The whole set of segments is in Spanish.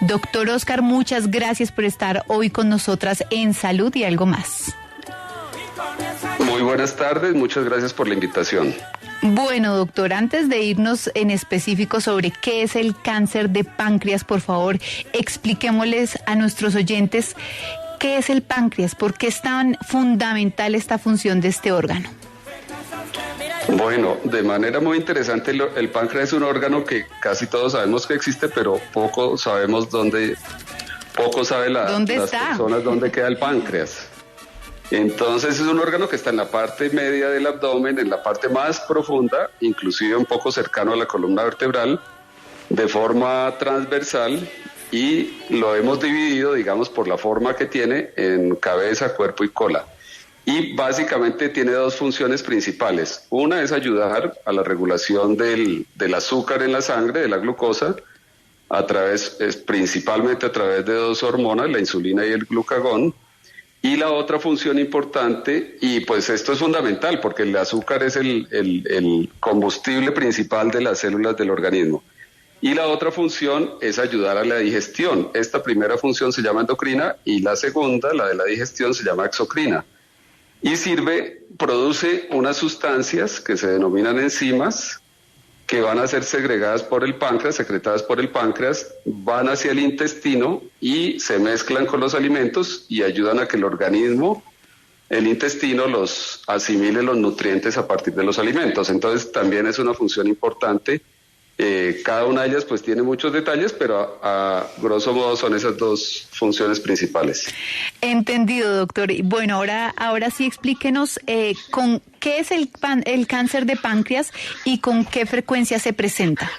Doctor Oscar, muchas gracias por estar hoy con nosotras en Salud y Algo Más. Muy buenas tardes, muchas gracias por la invitación. Bueno, doctor, antes de irnos en específico sobre qué es el cáncer de páncreas, por favor, expliquémosles a nuestros oyentes qué es el páncreas, por qué es tan fundamental esta función de este órgano. Bueno, de manera muy interesante, el páncreas es un órgano que casi todos sabemos que existe, pero poco sabemos poco sabe las personas dónde queda el páncreas. Entonces es un órgano que está en la parte media del abdomen, en la parte más profunda, inclusive un poco cercano a la columna vertebral, de forma transversal, y lo hemos dividido, digamos, por la forma que tiene en cabeza, cuerpo y cola. Y básicamente tiene dos funciones principales. Una es ayudar a la regulación del azúcar en la sangre, de la glucosa, principalmente a través de dos hormonas, la insulina y el glucagón. Y la otra función importante, y pues esto es fundamental porque el azúcar es el combustible principal de las células del organismo. Y la otra función es ayudar a la digestión. Esta primera función se llama endocrina y la segunda, la de la digestión, se llama exocrina. Y produce unas sustancias que se denominan enzimas, que van a ser segregadas por el páncreas, secretadas por el páncreas, van hacia el intestino y se mezclan con los alimentos y ayudan a que el intestino los asimile los nutrientes a partir de los alimentos. Entonces también es una función importante. Cada una de ellas pues tiene muchos detalles, pero a grosso modo son esas dos funciones principales. Entendido, doctor. Bueno, ahora sí explíquenos con qué es el cáncer de páncreas y con qué frecuencia se presenta.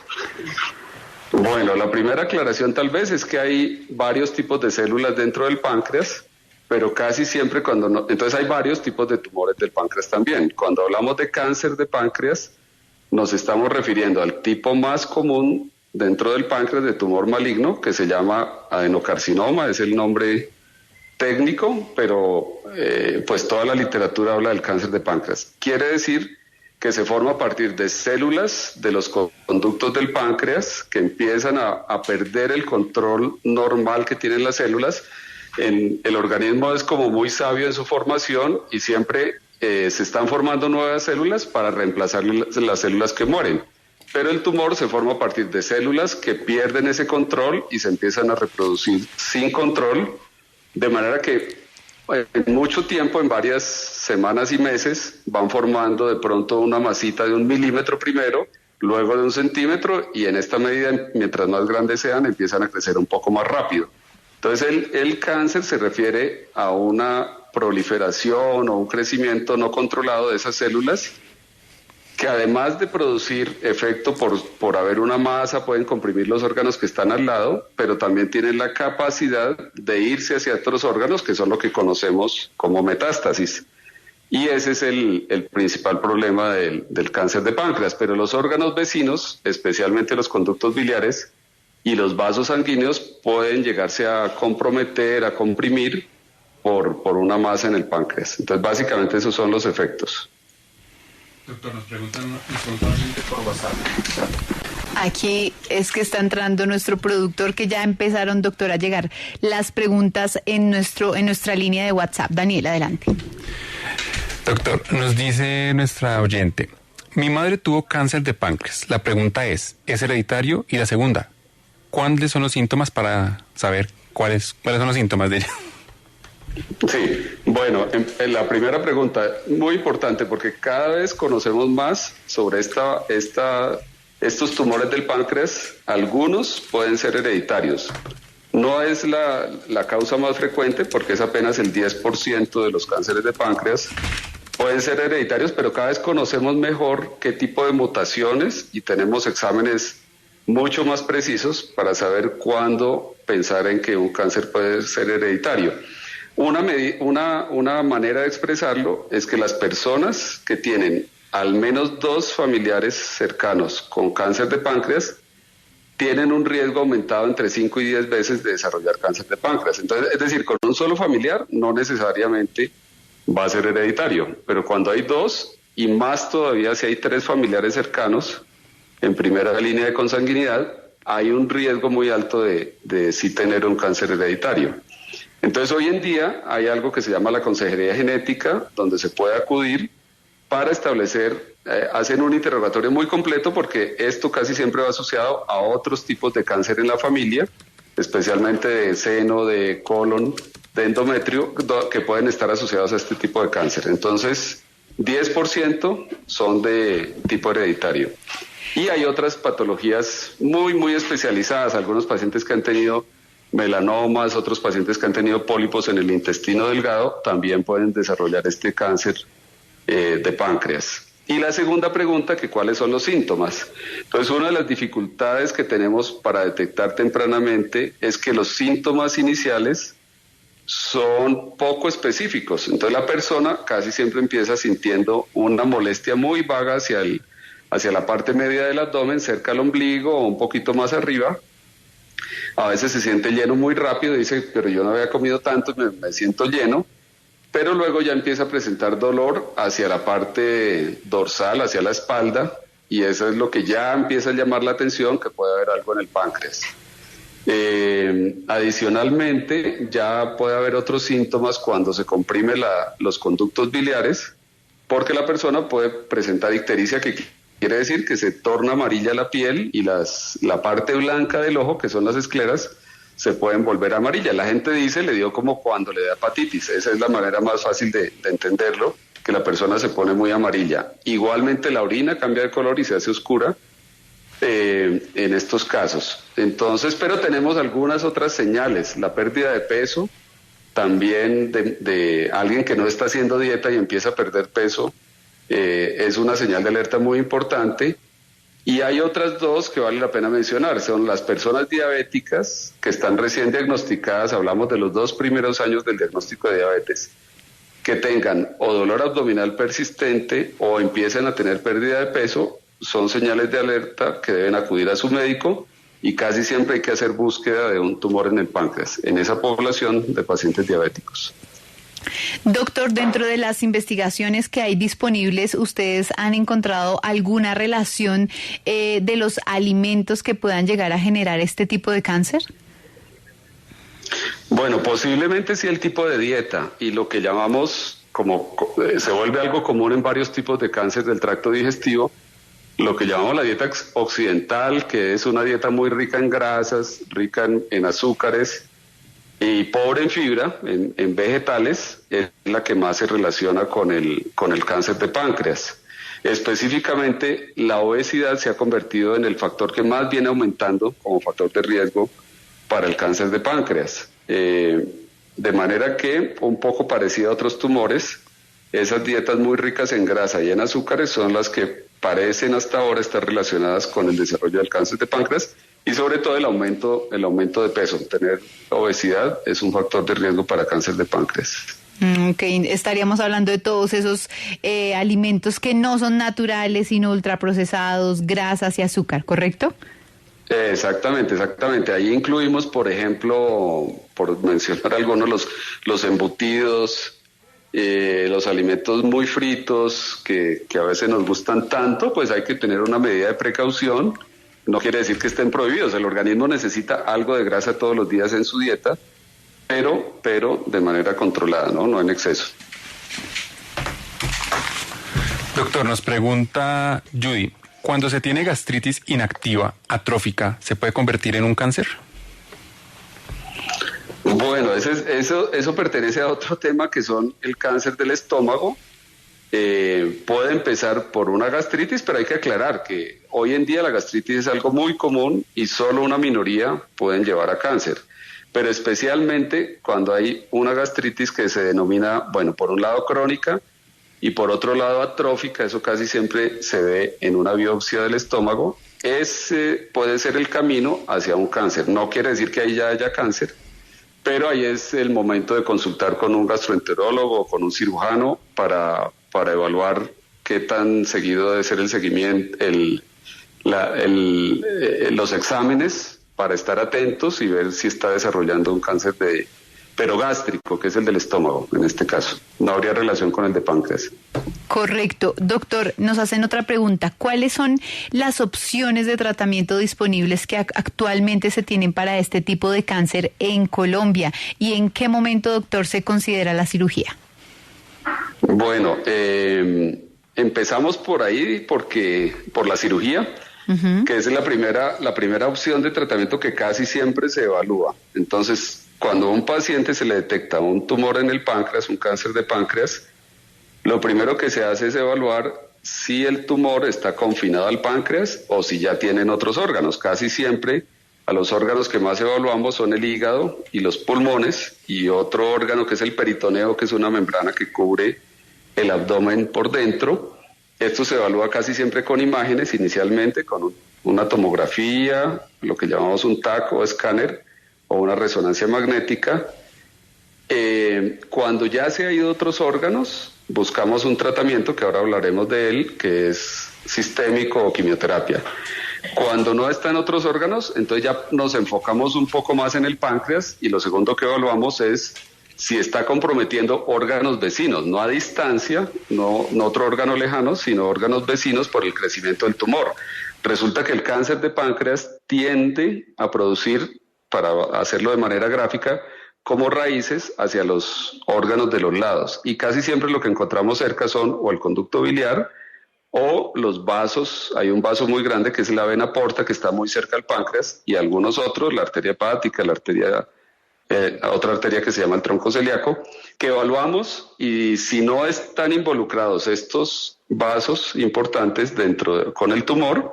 Bueno, la primera aclaración tal vez es que hay varios tipos de células dentro del páncreas, pero casi siempre entonces hay varios tipos de tumores del páncreas también. Cuando hablamos de cáncer de páncreas, nos estamos refiriendo al tipo más común dentro del páncreas de tumor maligno, que se llama adenocarcinoma, es el nombre técnico, pero pues toda la literatura habla del cáncer de páncreas. Quiere decir que se forma a partir de células de los conductos del páncreas que empiezan a perder el control normal que tienen las células. El organismo es como muy sabio en su formación y siempre se están formando nuevas células para reemplazar las células que mueren. Pero el tumor se forma a partir de células que pierden ese control y se empiezan a reproducir sin control, de manera que en mucho tiempo, en varias semanas y meses, van formando de pronto una masita de 1 milímetro primero, luego de 1 centímetro, y en esta medida, mientras más grandes sean, empiezan a crecer un poco más rápido. Entonces el cáncer se refiere a una proliferación o un crecimiento no controlado de esas células que además de producir efecto por haber una masa, pueden comprimir los órganos que están al lado, pero también tienen la capacidad de irse hacia otros órganos que son lo que conocemos como metástasis. Y ese es el principal problema del cáncer de páncreas. Pero los órganos vecinos, especialmente los conductos biliares y los vasos sanguíneos, pueden llegarse a comprometer, a comprimir por una masa en el páncreas. Entonces, básicamente esos son los efectos. Doctor, nos preguntan por WhatsApp. Aquí es que está entrando nuestro productor, que ya empezaron, doctor, a llegar las preguntas en nuestra línea de WhatsApp. Daniel, adelante. Doctor, nos dice nuestra oyente: mi madre tuvo cáncer de páncreas. La pregunta ¿es hereditario? Y la segunda, ¿cuáles son los síntomas para saber cuáles son los síntomas de ella? Sí, bueno, en la primera pregunta, muy importante porque cada vez conocemos más sobre estos tumores del páncreas. Algunos pueden ser hereditarios. No es la causa más frecuente porque es apenas el 10% de los cánceres de páncreas. Pueden ser hereditarios, pero cada vez conocemos mejor qué tipo de mutaciones y tenemos exámenes mucho más precisos para saber cuándo pensar en que un cáncer puede ser hereditario. Una manera de expresarlo es que las personas que tienen al menos 2 familiares cercanos con cáncer de páncreas tienen un riesgo aumentado entre 5 y 10 veces de desarrollar cáncer de páncreas. Entonces, es decir, con un solo familiar no necesariamente va a ser hereditario, pero cuando hay 2 y más todavía si hay 3 familiares cercanos en primera línea de consanguinidad, hay un riesgo muy alto de sí tener un cáncer hereditario. Entonces hoy en día hay algo que se llama la consejería genética, donde se puede acudir para establecer, hacen un interrogatorio muy completo porque esto casi siempre va asociado a otros tipos de cáncer en la familia, especialmente de seno, de colon, de endometrio, que pueden estar asociados a este tipo de cáncer. Entonces, 10% son de tipo hereditario. Y hay otras patologías muy especializadas, algunos pacientes que han tenido melanomas, otros pacientes que han tenido pólipos en el intestino delgado, también pueden desarrollar este cáncer de páncreas. Y la segunda pregunta, que cuáles son los síntomas. Entonces, una de las dificultades que tenemos para detectar tempranamente es que los síntomas iniciales son poco específicos. Entonces, la persona casi siempre empieza sintiendo una molestia muy vaga hacia la parte media del abdomen, cerca al ombligo o un poquito más arriba. A veces se siente lleno muy rápido y dice, pero yo no había comido tanto, me siento lleno. Pero luego ya empieza a presentar dolor hacia la parte dorsal, hacia la espalda, y eso es lo que ya empieza a llamar la atención, que puede haber algo en el páncreas. Adicionalmente, ya puede haber otros síntomas cuando se comprime los conductos biliares, porque la persona puede presentar ictericia, que quiere decir que se torna amarilla la piel y la parte blanca del ojo, que son las escleras, se pueden volver amarillas. La gente dice, le dio como cuando le da hepatitis. Esa es la manera más fácil de entenderlo, que la persona se pone muy amarilla. Igualmente la orina cambia de color y se hace oscura en estos casos. Entonces, pero tenemos algunas otras señales. La pérdida de peso, también de alguien que no está haciendo dieta y empieza a perder peso, es una señal de alerta muy importante. Y hay otras dos que vale la pena mencionar, son las personas diabéticas que están recién diagnosticadas, hablamos de los 2 primeros años del diagnóstico de diabetes, que tengan o dolor abdominal persistente o empiecen a tener pérdida de peso, son señales de alerta que deben acudir a su médico y casi siempre hay que hacer búsqueda de un tumor en el páncreas, en esa población de pacientes diabéticos. Doctor, dentro de las investigaciones que hay disponibles, ¿ustedes han encontrado alguna relación de los alimentos que puedan llegar a generar este tipo de cáncer? Bueno, posiblemente sí el tipo de dieta y lo que llamamos, se vuelve algo común en varios tipos de cáncer del tracto digestivo, lo que llamamos la dieta occidental, que es una dieta muy rica en grasas, rica en azúcares, y pobre en fibra, en vegetales, es la que más se relaciona con el cáncer de páncreas. Específicamente, la obesidad se ha convertido en el factor que más viene aumentando como factor de riesgo para el cáncer de páncreas. De manera que, un poco parecido a otros tumores, esas dietas muy ricas en grasa y en azúcares son las que parecen hasta ahora estar relacionadas con el desarrollo del cáncer de páncreas, y sobre todo el aumento de peso. Tener obesidad es un factor de riesgo para cáncer de páncreas. Ok, estaríamos hablando de todos esos alimentos que no son naturales, sino ultraprocesados, grasas y azúcar, ¿correcto? Exactamente. Ahí incluimos, por ejemplo, por mencionar algunos, los embutidos, los alimentos muy fritos que a veces nos gustan tanto, pues hay que tener una medida de precaución. No quiere decir que estén prohibidos, el organismo necesita algo de grasa todos los días en su dieta, pero de manera controlada, no en exceso. Doctor, nos pregunta Judy, cuando se tiene gastritis inactiva, atrófica, ¿se puede convertir en un cáncer? Bueno, eso pertenece a otro tema que son el cáncer del estómago. Puede empezar por una gastritis, pero hay que aclarar que hoy en día la gastritis es algo muy común y solo una minoría pueden llevar a cáncer. Pero especialmente cuando hay una gastritis que se denomina, por un lado crónica y por otro lado atrófica, eso casi siempre se ve en una biopsia del estómago, puede ser el camino hacia un cáncer. No quiere decir que ahí ya haya cáncer, pero ahí es el momento de consultar con un gastroenterólogo o con un cirujano para evaluar qué tan seguido debe ser el seguimiento, los exámenes para estar atentos y ver si está desarrollando un cáncer pero gástrico, que es el del estómago en este caso. No habría relación con el de páncreas. Correcto. Doctor, nos hacen otra pregunta. ¿Cuáles son las opciones de tratamiento disponibles que actualmente se tienen para este tipo de cáncer en Colombia? ¿Y en qué momento, doctor, se considera la cirugía? Bueno, empezamos por ahí por la cirugía, que es la primera opción de tratamiento que casi siempre se evalúa. Entonces, cuando a un paciente se le detecta un tumor en el páncreas, un cáncer de páncreas, lo primero que se hace es evaluar si el tumor está confinado al páncreas o si ya tienen otros órganos. Casi siempre a los órganos que más evaluamos son el hígado y los pulmones, y otro órgano que es el peritoneo, que es una membrana que cubre el abdomen por dentro. Esto se evalúa casi siempre con imágenes, inicialmente con una tomografía, lo que llamamos un TAC o escáner, o una resonancia magnética. Cuando ya se ha ido a otros órganos, buscamos un tratamiento, que ahora hablaremos de él, que es sistémico o quimioterapia. Cuando no está en otros órganos, entonces ya nos enfocamos un poco más en el páncreas, y lo segundo que evaluamos es si está comprometiendo órganos vecinos, no a distancia, no otro órgano lejano, sino órganos vecinos por el crecimiento del tumor. Resulta que el cáncer de páncreas tiende a producir, para hacerlo de manera gráfica, como raíces hacia los órganos de los lados, y casi siempre lo que encontramos cerca son o el conducto biliar o los vasos. Hay un vaso muy grande que es la vena porta, que está muy cerca del páncreas, y algunos otros, la arteria hepática, otra arteria que se llama el tronco celíaco, que evaluamos, y si no están involucrados estos vasos importantes con el tumor,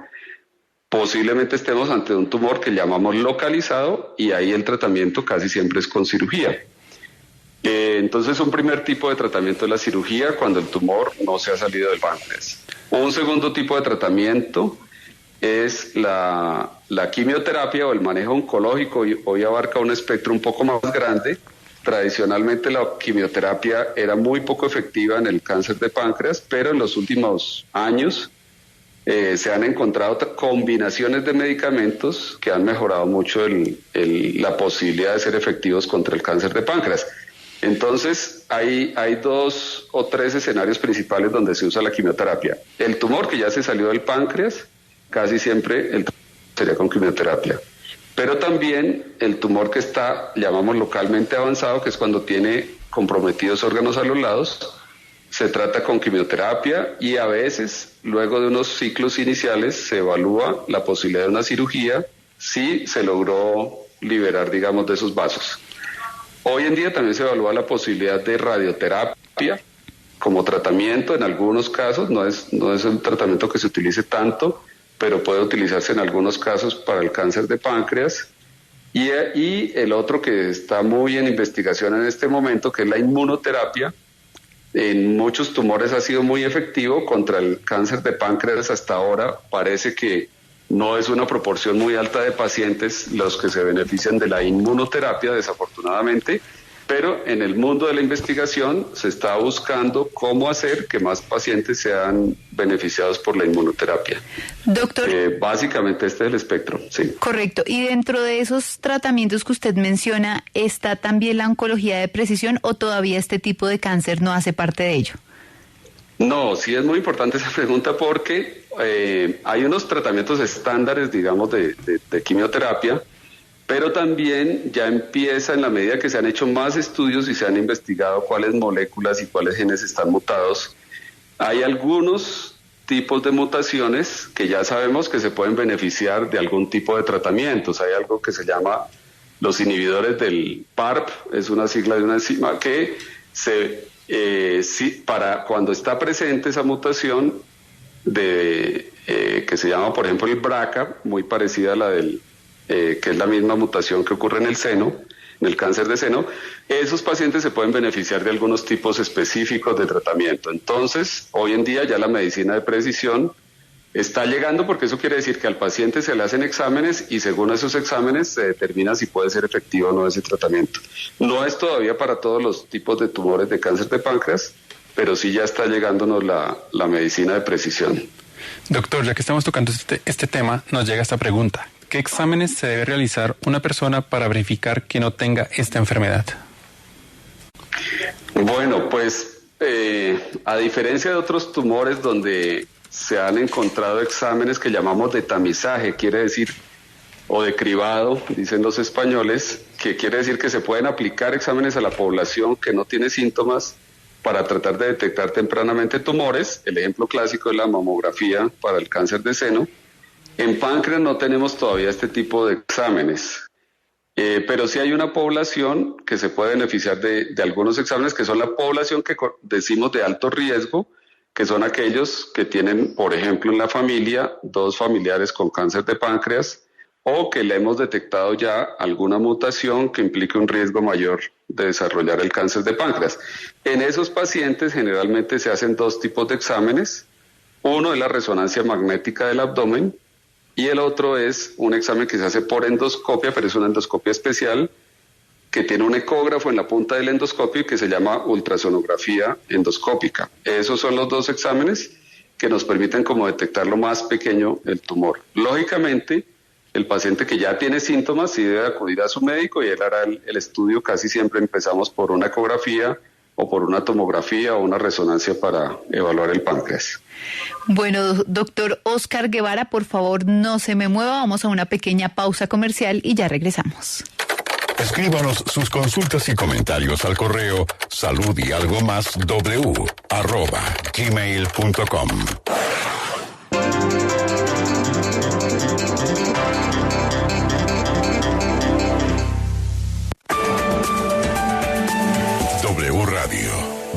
posiblemente estemos ante un tumor que llamamos localizado, y ahí el tratamiento casi siempre es con cirugía. Entonces, un primer tipo de tratamiento es la cirugía cuando el tumor no se ha salido del páncreas. Un segundo tipo de tratamiento es la quimioterapia o el manejo oncológico. Hoy abarca un espectro un poco más grande. Tradicionalmente la quimioterapia era muy poco efectiva en el cáncer de páncreas, pero en los últimos años se han encontrado combinaciones de medicamentos que han mejorado mucho la posibilidad de ser efectivos contra el cáncer de páncreas. Entonces, hay 2 o 3 escenarios principales donde se usa la quimioterapia. El tumor que ya se salió del páncreas, casi siempre sería con quimioterapia. Pero también el tumor que está, llamamos localmente avanzado, que es cuando tiene comprometidos órganos a los lados, se trata con quimioterapia, y a veces, luego de unos ciclos iniciales, se evalúa la posibilidad de una cirugía si se logró liberar, digamos, de esos vasos. Hoy en día también se evalúa la posibilidad de radioterapia como tratamiento en algunos casos. No es un tratamiento que se utilice tanto, pero puede utilizarse en algunos casos para el cáncer de páncreas. Y el otro que está muy en investigación en este momento, que es la inmunoterapia, en muchos tumores ha sido muy efectivo. Contra el cáncer de páncreas hasta ahora parece que no es una proporción muy alta de pacientes los que se benefician de la inmunoterapia, desafortunadamente, pero en el mundo de la investigación se está buscando cómo hacer que más pacientes sean beneficiados por la inmunoterapia. Doctor. Básicamente este es el espectro, sí. Correcto. Y dentro de esos tratamientos que usted menciona, ¿está también la oncología de precisión o todavía este tipo de cáncer no hace parte de ello? No, sí es muy importante esa pregunta, porque hay unos tratamientos estándares, digamos, de quimioterapia, pero también ya empieza, en la medida que se han hecho más estudios y se han investigado cuáles moléculas y cuáles genes están mutados, hay algunos tipos de mutaciones que ya sabemos que se pueden beneficiar de algún tipo de tratamientos. Hay algo que se llama los inhibidores del PARP, es una sigla de una enzima que para cuando está presente esa mutación que se llama, por ejemplo, el BRCA, muy parecida a la que es la misma mutación que ocurre en el seno, en el cáncer de seno, esos pacientes se pueden beneficiar de algunos tipos específicos de tratamiento. Entonces, hoy en día ya la medicina de precisión está llegando, porque eso quiere decir que al paciente se le hacen exámenes y según esos exámenes se determina si puede ser efectivo o no ese tratamiento. No es todavía para todos los tipos de tumores de cáncer de páncreas, pero sí ya está llegándonos la medicina de precisión. Doctor, ya que estamos tocando este tema, nos llega esta pregunta. ¿Qué exámenes se debe realizar una persona para verificar que no tenga esta enfermedad? Bueno, pues a diferencia de otros tumores donde se han encontrado exámenes que llamamos de tamizaje, quiere decir, o de cribado, dicen los españoles, que quiere decir que se pueden aplicar exámenes a la población que no tiene síntomas para tratar de detectar tempranamente tumores. El ejemplo clásico es la mamografía para el cáncer de seno. En páncreas no tenemos todavía este tipo de exámenes. Pero sí hay una población que se puede beneficiar de algunos exámenes, que son la población que decimos de alto riesgo, que son aquellos que tienen, por ejemplo, en la familia, 2 familiares con cáncer de páncreas, o que le hemos detectado ya alguna mutación que implique un riesgo mayor de desarrollar el cáncer de páncreas. En esos pacientes generalmente se hacen 2 tipos de exámenes. Uno es la resonancia magnética del abdomen, y el otro es un examen que se hace por endoscopia, pero es una endoscopia especial que tiene un ecógrafo en la punta del endoscopio y que se llama ultrasonografía endoscópica. Esos son los 2 exámenes que nos permiten como detectar lo más pequeño el tumor. Lógicamente, el paciente que ya tiene síntomas sí debe acudir a su médico y él hará el estudio. Casi siempre empezamos por una ecografía o por una tomografía o una resonancia para evaluar el páncreas. Bueno, doctor Oscar Guevara, por favor, no se me mueva. Vamos a una pequeña pausa comercial y ya regresamos. Escríbanos sus consultas y comentarios al correo saludyalgomas@gmail.com. W Radio,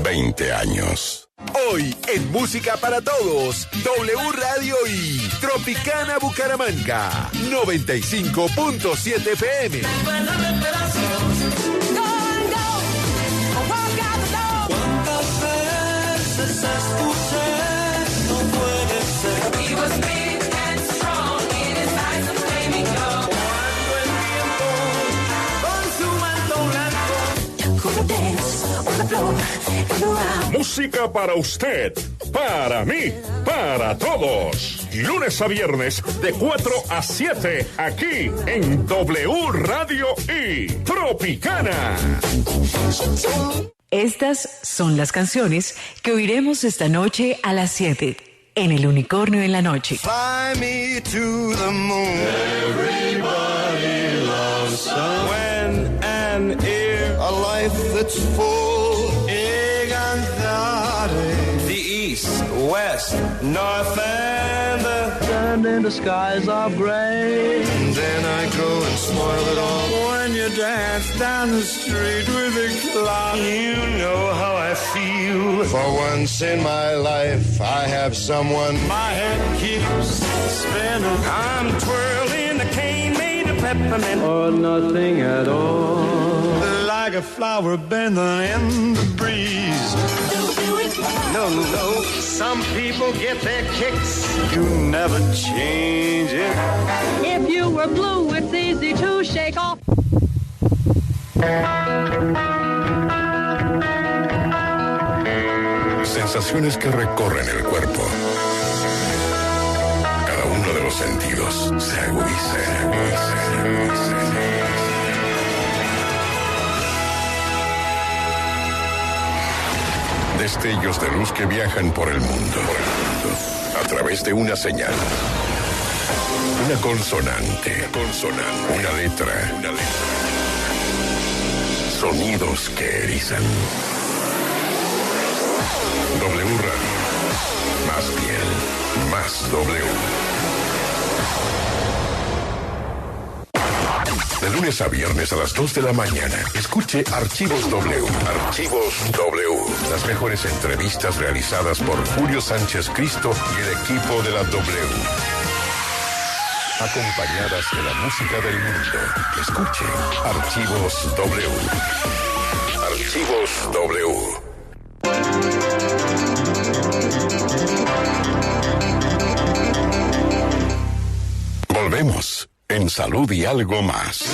20 años. Hoy en Música para Todos, W Radio y Tropicana Bucaramanga, 95.7 FM. ¿Cuántas veces escuché? No puede ser. He was big and strong in his eyes of flaming gold. Cuando el viento con su manto blanco. Couldn't dance on the floor and around. Música para usted, para mí, para todos. Lunes a viernes de 4 a 7 aquí en W Radio y Tropicana. Estas son las canciones que oiremos esta noche a las 7 en El Unicornio en la Noche. Fly me to the moon. Everybody loves some. When and if a life that's full. The east, west, north, and the sun in the skies of gray. And then I go and spoil it all. When you dance down the street with a clock, you know how I feel. For once in my life, I have someone. My head keeps spinning. I'm twirling a cane made of peppermint. Or nothing at all. Like a flower bending in the breeze. No, no, some people get their kicks. You never change it. If you were blue, it's easy to shake off. Sensaciones que recorren el cuerpo. Cada uno de los sentidos se agudiza. Destellos de luz que viajan por el mundo, a través de una señal, una consonante, una letra, sonidos que erizan. W Radio, más piel, más W. De lunes a viernes a las 2 de la mañana, escuche Archivos W. Archivos W. Las mejores entrevistas realizadas por Julio Sánchez Cristo y el equipo de la W. Acompañadas de la música del mundo. Escuche Archivos W. Archivos W. Volvemos en Salud y Algo Más.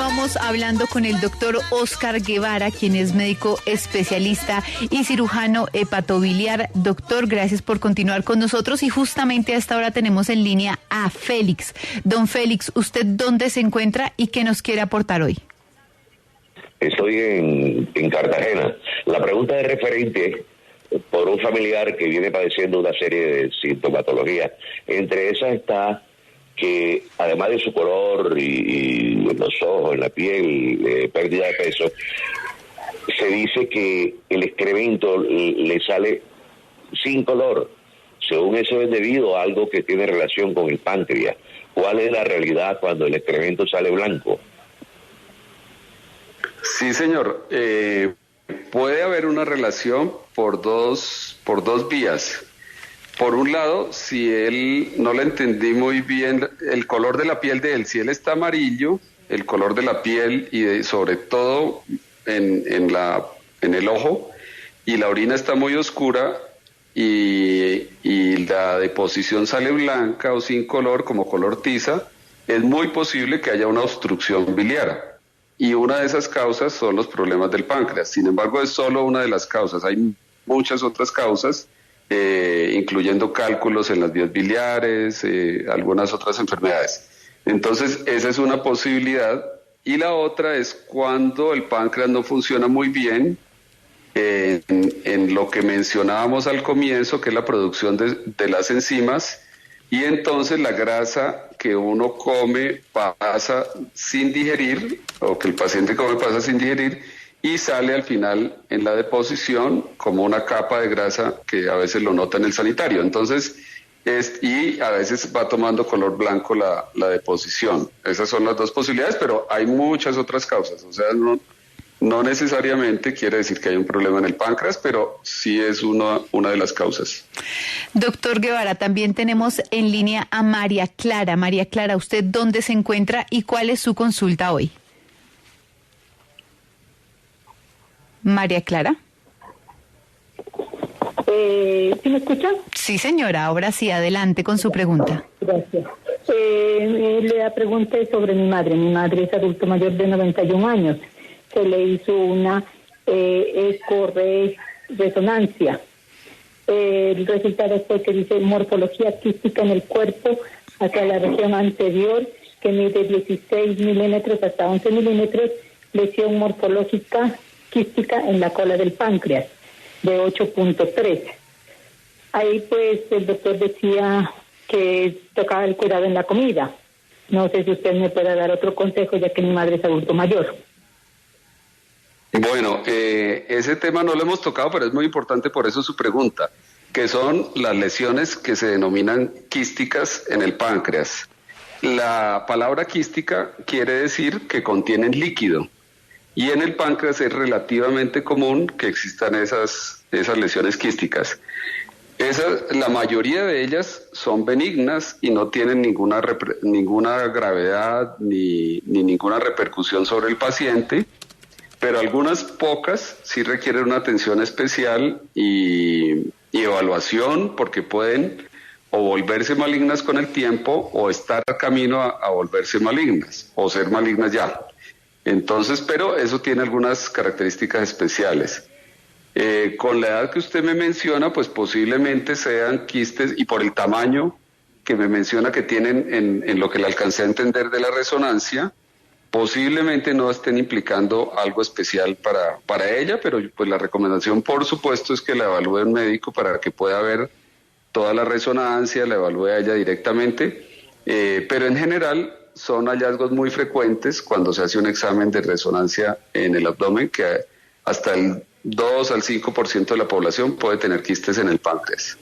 Continuamos hablando con el doctor Oscar Guevara, quien es médico especialista y cirujano hepatobiliar. Doctor, gracias por continuar con nosotros y justamente a esta hora tenemos en línea a Félix. Don Félix, ¿usted dónde se encuentra y qué nos quiere aportar hoy? Estoy en Cartagena. La pregunta es referente por un familiar que viene padeciendo una serie de sintomatologías. Entre esas está que, además de su color y en los ojos, en la piel, pérdida de peso, se dice que el excremento le sale sin color. Según eso es debido a algo que tiene relación con el páncreas. ¿Cuál es la realidad cuando el excremento sale blanco? Sí, señor. Puede haber una relación por dos vías. Por un lado, si él, no le entendí muy bien, el color de la piel de él, si él está amarillo, el color de la piel y sobre todo en el ojo, y la orina está muy oscura y la deposición sale blanca o sin color, como color tiza, es muy posible que haya una obstrucción biliar. Y una de esas causas son los problemas del páncreas. Sin embargo, es solo una de las causas. Hay muchas otras causas, incluyendo cálculos en las vías biliares, algunas otras enfermedades. Entonces, esa es una posibilidad. Y la otra es cuando el páncreas no funciona muy bien, en lo que mencionábamos al comienzo, que es la producción de las enzimas, y entonces la grasa que uno come pasa sin digerir, o que el paciente come pasa sin digerir, y sale al final en la deposición como una capa de grasa que a veces lo nota en el sanitario. Entonces, y a veces va tomando color blanco la deposición. Esas son las dos posibilidades, pero hay muchas otras causas. O sea, no necesariamente quiere decir que hay un problema en el páncreas, pero sí es una de las causas. Doctor Guevara, también tenemos en línea a María Clara. María Clara, ¿usted dónde se encuentra y cuál es su consulta hoy? María Clara. ¿Sí me escuchan? Sí, señora, ahora sí, adelante con su pregunta. Gracias. La pregunta es sobre mi madre. Mi madre es adulto mayor de 91 años. Se le hizo una resonancia. El resultado fue que dice morfología quística en el cuerpo hacia la región anterior, que mide 16 milímetros hasta 11 milímetros, lesión morfológica quística en la cola del páncreas de 8.3. Ahí pues el doctor decía que tocaba el cuidado en la comida. No sé si usted me puede dar otro consejo, ya que mi madre es adulto mayor. Bueno, ese tema no lo hemos tocado, pero es muy importante, por eso su pregunta, que son las lesiones que se denominan quísticas en el páncreas. La palabra quística quiere decir que contienen líquido, y en el páncreas es relativamente común que existan esas lesiones quísticas. La mayoría de ellas son benignas y no tienen ninguna gravedad ni ninguna repercusión sobre el paciente, pero algunas pocas sí requieren una atención especial y evaluación, porque pueden o volverse malignas con el tiempo o estar camino a volverse malignas o ser malignas ya. Entonces, pero eso tiene algunas características especiales. Con la edad que usted me menciona, pues posiblemente sean quistes, y por el tamaño que me menciona que tienen en lo que le alcancé a entender de la resonancia, posiblemente no estén implicando algo especial para ella, pero pues la recomendación, por supuesto, es que la evalúe un médico para que pueda ver toda la resonancia, la evalúe a ella directamente, pero en general son hallazgos muy frecuentes cuando se hace un examen de resonancia en el abdomen, que hasta el 2 al 5% de la población puede tener quistes en el páncreas.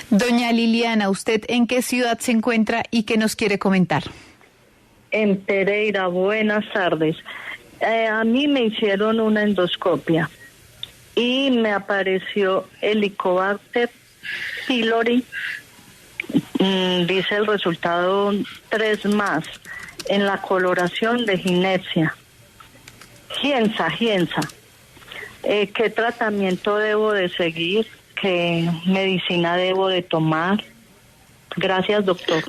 Doña Liliana, ¿usted en qué ciudad se encuentra y qué nos quiere comentar? En Pereira, buenas tardes. A mí me hicieron una endoscopia y me apareció Helicobacter pylori. Dice el resultado 3 más en la coloración de ginesia. Gienza. ¿Qué tratamiento debo de seguir? ¿Qué medicina debo de tomar? Gracias, doctor.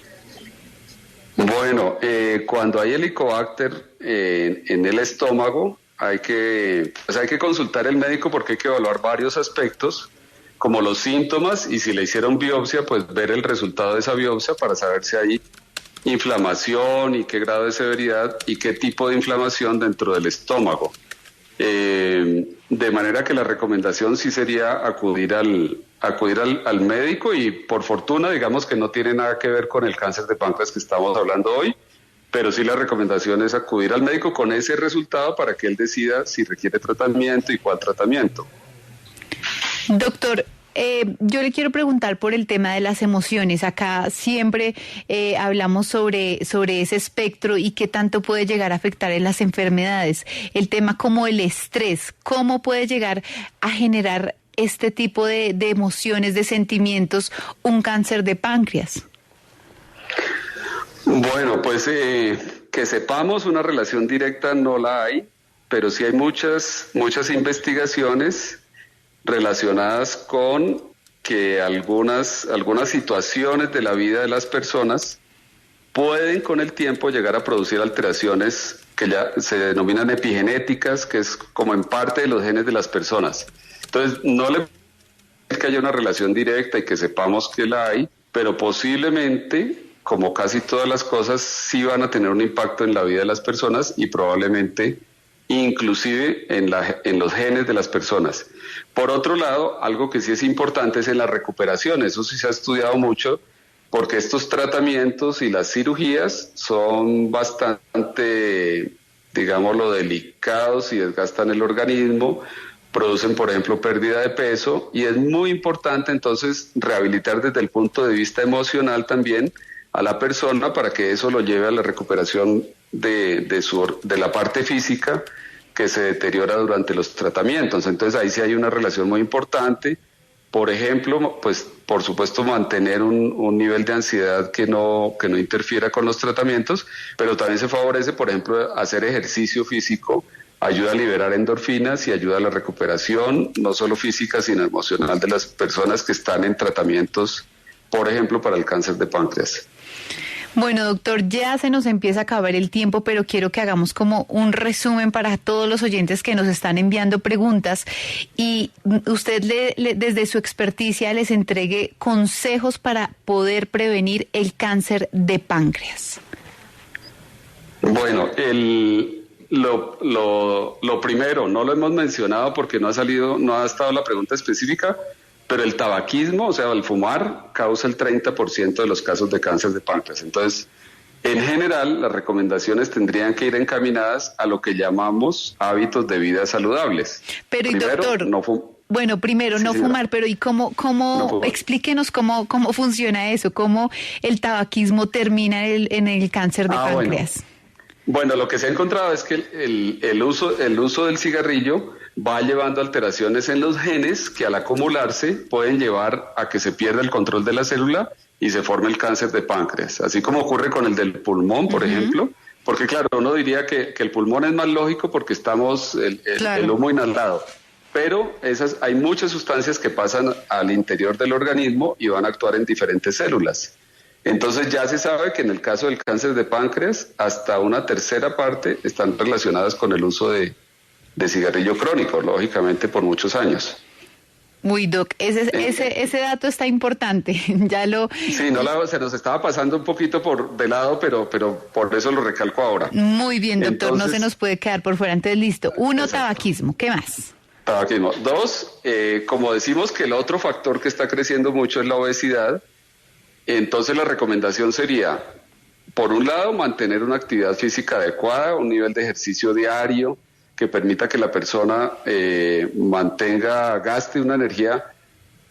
Bueno, cuando hay helicobacter en el estómago, hay que consultar al médico porque hay que evaluar varios aspectos, como los síntomas, y si le hicieron biopsia, pues ver el resultado de esa biopsia para saber si hay inflamación y qué grado de severidad y qué tipo de inflamación dentro del estómago. De manera que la recomendación sí sería acudir al médico, y por fortuna digamos que no tiene nada que ver con el cáncer de páncreas que estamos hablando hoy, pero sí la recomendación es acudir al médico con ese resultado para que él decida si requiere tratamiento y cuál tratamiento. Doctor, yo le quiero preguntar por el tema de las emociones. Acá siempre hablamos sobre ese espectro y qué tanto puede llegar a afectar en las enfermedades. El tema como el estrés, ¿cómo puede llegar a generar este tipo de emociones, de sentimientos, un cáncer de páncreas? Bueno, pues que sepamos una relación directa no la hay, pero sí hay muchas investigaciones relacionadas con que algunas situaciones de la vida de las personas pueden con el tiempo llegar a producir alteraciones que ya se denominan epigenéticas, que es como en parte de los genes de las personas. Entonces, no le que haya una relación directa y que sepamos que la hay, pero posiblemente, como casi todas las cosas, sí van a tener un impacto en la vida de las personas y probablemente inclusive en los genes de las personas. Por otro lado, algo que sí es importante es en la recuperación. Eso sí se ha estudiado mucho, porque estos tratamientos y las cirugías son bastante, digámoslo, delicados y desgastan el organismo, producen, por ejemplo, pérdida de peso, y es muy importante entonces rehabilitar desde el punto de vista emocional también a la persona para que eso lo lleve a la recuperación de la parte física que se deteriora durante los tratamientos. Entonces ahí sí hay una relación muy importante. Por ejemplo, pues por supuesto mantener un nivel de ansiedad que no interfiera con los tratamientos, pero también se favorece, por ejemplo, hacer ejercicio físico, ayuda a liberar endorfinas y ayuda a la recuperación, no solo física, sino emocional de las personas que están en tratamientos, por ejemplo, para el cáncer de páncreas. Bueno, doctor, ya se nos empieza a acabar el tiempo, pero quiero que hagamos como un resumen para todos los oyentes que nos están enviando preguntas y usted desde su experticia les entregue consejos para poder prevenir el cáncer de páncreas. Bueno, lo primero, no lo hemos mencionado porque no ha estado la pregunta específica, pero el tabaquismo, o sea, el fumar, causa el 30% de los casos de cáncer de páncreas. Entonces, en general, las recomendaciones tendrían que ir encaminadas a lo que llamamos hábitos de vida saludables. Pero, primero, doctor, no fumar, pero ¿y cómo no explíquenos cómo funciona eso? ¿Cómo el tabaquismo termina en el cáncer de páncreas? Bueno, lo que se ha encontrado es que el uso del cigarrillo va llevando alteraciones en los genes que al acumularse pueden llevar a que se pierda el control de la célula y se forme el cáncer de páncreas, así como ocurre con el del pulmón, por ejemplo, porque claro, uno diría que el pulmón es más lógico porque estamos el humo inhalado, pero hay muchas sustancias que pasan al interior del organismo y van a actuar en diferentes células. Entonces ya se sabe que en el caso del cáncer de páncreas, hasta una tercera parte están relacionadas con el uso de cigarrillo crónico, lógicamente por muchos años. Uy, Doc, ese dato está importante. Sí, se nos estaba pasando un poquito de lado, pero por eso lo recalco ahora. Muy bien, doctor, entonces, no se nos puede quedar por fuera. Entonces, listo. 1, tabaquismo. ¿Qué más? Tabaquismo. 2, como decimos que el otro factor que está creciendo mucho es la obesidad, entonces la recomendación sería, por un lado, mantener una actividad física adecuada, un nivel de ejercicio diario, que permita que la persona gaste una energía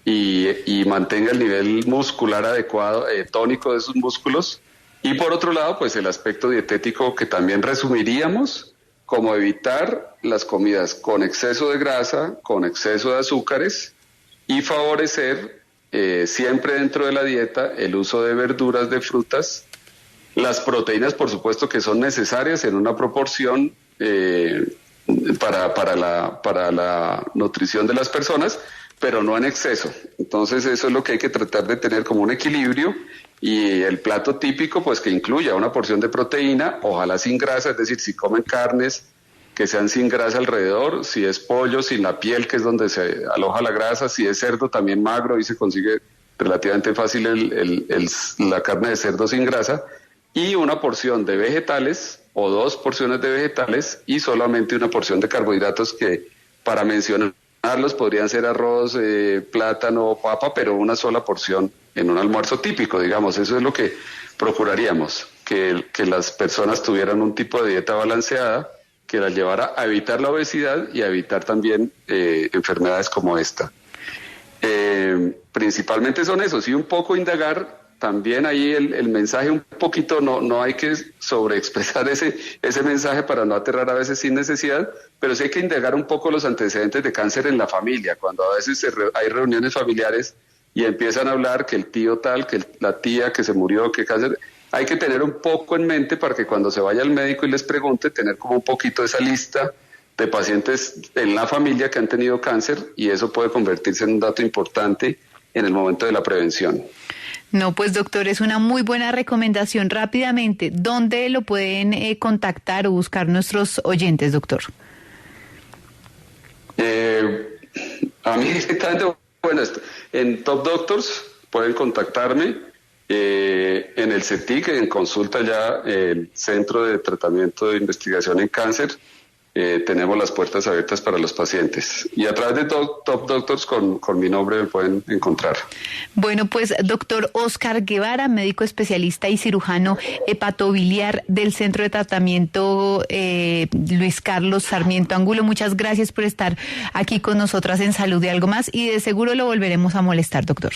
y mantenga el nivel muscular adecuado, tónico de sus músculos. Y por otro lado, pues el aspecto dietético que también resumiríamos como evitar las comidas con exceso de grasa, con exceso de azúcares y favorecer siempre dentro de la dieta el uso de verduras, de frutas, las proteínas, por supuesto, que son necesarias en una proporción para la nutrición de las personas, pero no en exceso. Entonces eso es lo que hay que tratar de tener como un equilibrio, y el plato típico pues que incluya una porción de proteína, ojalá sin grasa, es decir, si comen carnes que sean sin grasa alrededor, si es pollo sin la piel, que es donde se aloja la grasa, si es cerdo también magro y se consigue relativamente fácil la carne de cerdo sin grasa, y una porción de vegetales o 2 porciones de vegetales y solamente una porción de carbohidratos que, para mencionarlos, podrían ser arroz, plátano, papa, pero una sola porción en un almuerzo típico, digamos. Eso es lo que procuraríamos, que las personas tuvieran un tipo de dieta balanceada que las llevara a evitar la obesidad y a evitar también enfermedades como esta. Principalmente son esos, y un poco indagar también ahí el mensaje un poquito, no hay que sobreexpresar ese mensaje para no aterrar a veces sin necesidad, pero sí hay que indagar un poco los antecedentes de cáncer en la familia, cuando a veces hay reuniones familiares y empiezan a hablar que el tío tal, que la tía que se murió, que cáncer. Hay que tener un poco en mente para que cuando se vaya al médico y les pregunte, tener como un poquito esa lista de pacientes en la familia que han tenido cáncer, y eso puede convertirse en un dato importante en el momento de la prevención. No, pues doctor, es una muy buena recomendación. Rápidamente, ¿dónde lo pueden contactar o buscar nuestros oyentes, doctor? A mí directamente, bueno, en Top Doctors pueden contactarme, en el CETIC, en consulta ya, el Centro de Tratamiento de Investigación en Cáncer. Tenemos las puertas abiertas para los pacientes, y a través de Top Doctors con mi nombre me pueden encontrar. Bueno, pues doctor Oscar Guevara, médico especialista y cirujano hepatobiliar del Centro de Tratamiento Luis Carlos Sarmiento Angulo, muchas gracias por estar aquí con nosotras en Salud y Algo Más, y de seguro lo volveremos a molestar, doctor.